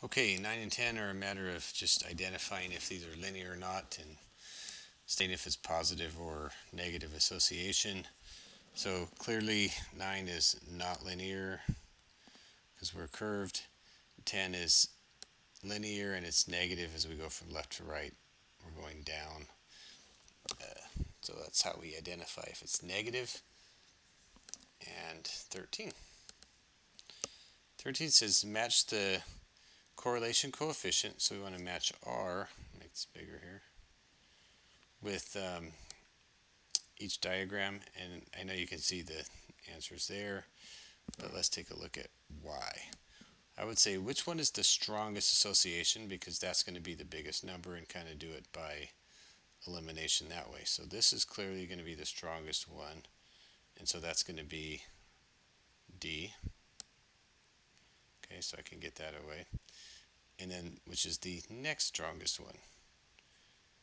Okay, 9 and 10 are a matter of just identifying if these are linear or not and stating if it's positive or negative association. So clearly 9 is not linear because we're curved. 10 is linear and it's negative as we go from left to right. We're going down. So that's how we identify if it's negative. And 13. 13 says match the correlation coefficient. So we want to match R, make this bigger here, with each diagram. And I know you can see the answers there, but let's take a look at Y. I would say which one is the strongest association, because that's going to be the biggest number, and kind of do it by elimination that way. So this is clearly going to be the strongest one, and so that's going to be D. Okay, so I can get that away. And then which is the next strongest one?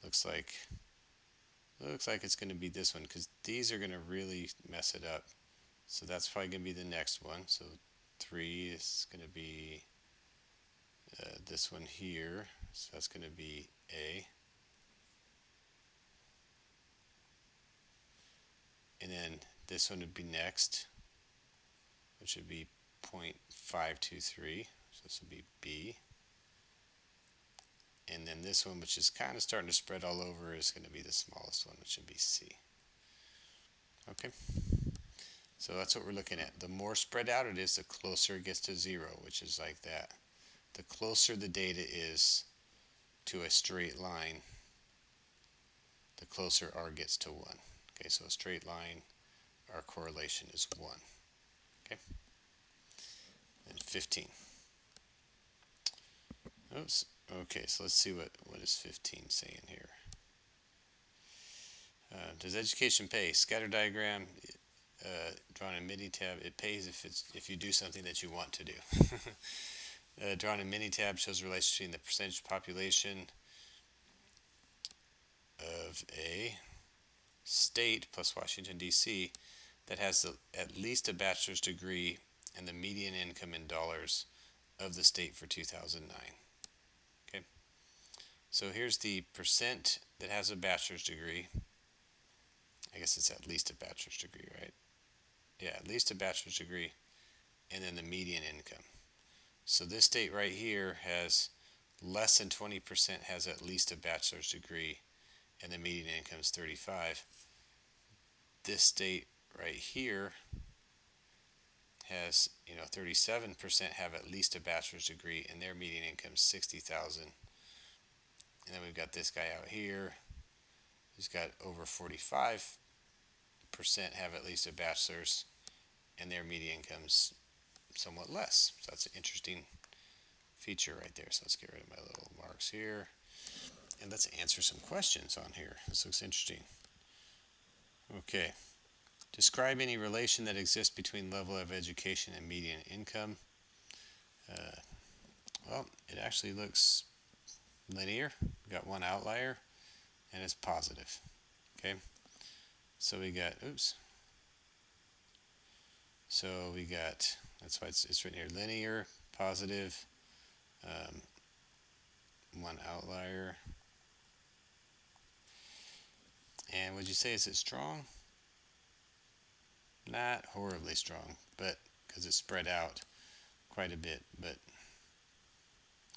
Looks like it's going to be this one, because these are going to really mess it up. So that's probably going to be the next one. So 3 is going to be this one here. So that's going to be A. And then this one would be next, which would be 0.523. So this would be B. And then this one, which is kind of starting to spread all over, is going to be the smallest one, which would be C. Okay, so that's what we're looking at. The more spread out it is, the closer it gets to 0, which is like that. The closer the data is to a straight line, the closer R gets to 1. Okay, so a straight line, our correlation is 1. Okay, and 15. Oops. Okay, so let's see what is 15 saying here. Does education pay? Scatter diagram drawn in mini tab. It pays if you do something that you want to do. Drawn in mini tab shows the relation between the percentage population of a state plus Washington D.C. that has at least a bachelor's degree and the median income in dollars of the state for 2009. Okay, so here's the percent that has a bachelor's degree. I guess it's at least a bachelor's degree, right? Yeah, at least a bachelor's degree, and then the median income. So this state right here has less than 20% has at least a bachelor's degree, and the median income is 35. This state right here has 37% have at least a bachelor's degree, and their median income is 60,000. And then we've got this guy out here who's got over 45% have at least a bachelor's, and their median income is somewhat less. So that's an interesting feature right there. So let's get rid of my little marks here, and let's answer some questions on here. This looks interesting. Okay. Describe any relation that exists between level of education and median income. Well, it actually looks linear. We got one outlier, and it's positive. Okay. So we got, that's why it's written here, linear, positive, one outlier. And would you say, is it strong? Not horribly strong, but because it's spread out quite a bit, but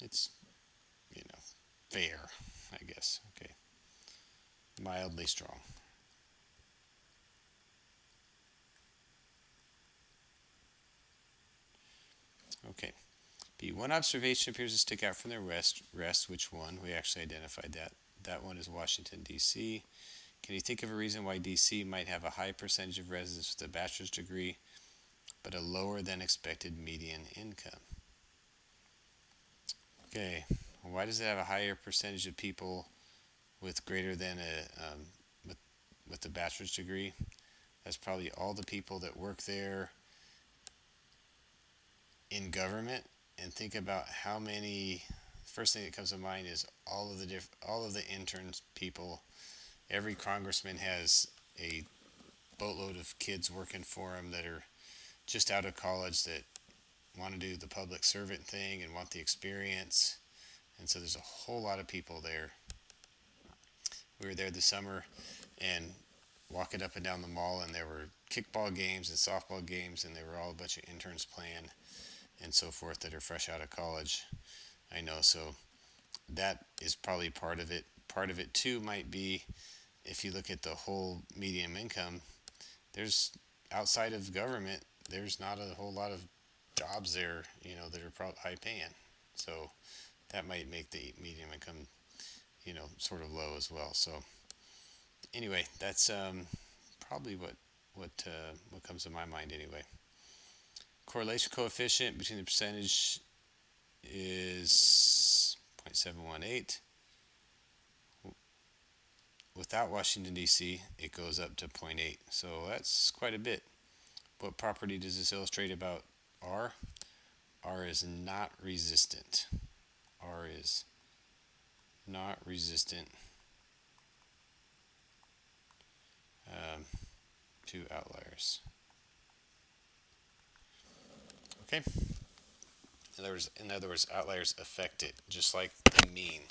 it's, fair, I guess. Okay. Mildly strong. Okay. B. One observation appears to stick out from the rest. Which one? We actually identified that. That one is Washington, D.C. Can you think of a reason why D.C. might have a high percentage of residents with a bachelor's degree, but a lower than expected median income? Okay. Why does it have a higher percentage of people with greater than with a bachelor's degree? That's probably all the people that work there in government. And think about how many. First thing that comes to mind is all of the interns people. Every congressman has a boatload of kids working for him that are just out of college that want to do the public servant thing and want the experience. And so there's a whole lot of people there. We were there this summer and walking up and down the mall, and there were kickball games and softball games, and they were all a bunch of interns playing and so forth that are fresh out of college. I know, so that is probably part of it. Part of it too might be, if you look at the whole median income, there's, outside of government, there's not a whole lot of jobs there, that are probably high paying. So that might make the median income, sort of low as well. So anyway, that's probably what comes to my mind anyway. Correlation coefficient between the percentage is 0.718. Without Washington, D.C., it goes up to 0.8. So that's quite a bit. What property does this illustrate about R? R is not resistant. R is not resistant to outliers. Okay? In other words, outliers affect it, just like the mean.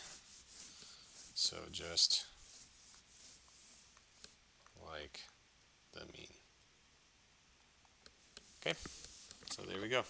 So just like the mean. Okay, so there we go.